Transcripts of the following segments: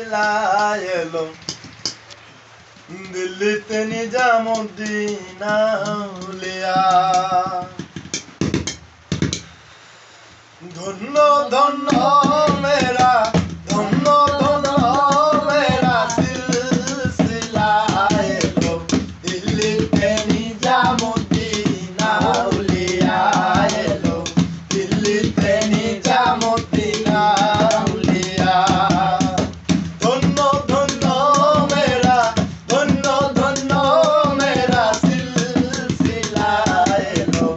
এলো দিল্লিতে নিজামুদ্দিন আউলিয়া। ধন্য ধন্য মেরা ধন্য ধন্য মেরা সিলসিলা এলো দিল্লিতে নিজামুদ্দিন আউলিয়া এলো দিল্লিতে নিজামুদ্দিন আউলিয়া। ধন্য ধন্য মেরা ধন্য ধন্য মেরা সিলসিলা এলো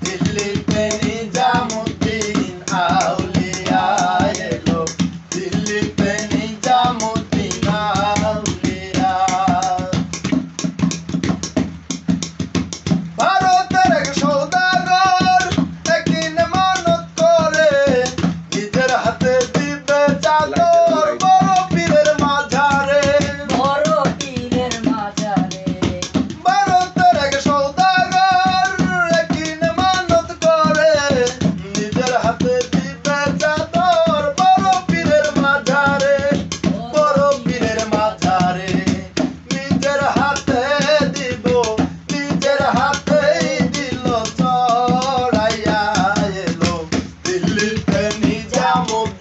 দিল্লিতে নিজামুদ্দিন আউলিয়া এলো দিল্লিতে নিজামুদ্দিন আউলিয়া। ভারতের এক সৌদাগর একদিন মানত করে নিজের হাতে দিবে চাদর বড় পীরের মাঝারে। ভারতের এক সৌদাগর একদিন মানত করে নিজের হাতে দিবে চাদর বড় পীরের মাঝারে। বড় পীরের মাঝারে নিজের হাতে দিব নিজের হাতেই দিল চড়াইয়া এলো দিল্লিতে নিজামুদ্দিন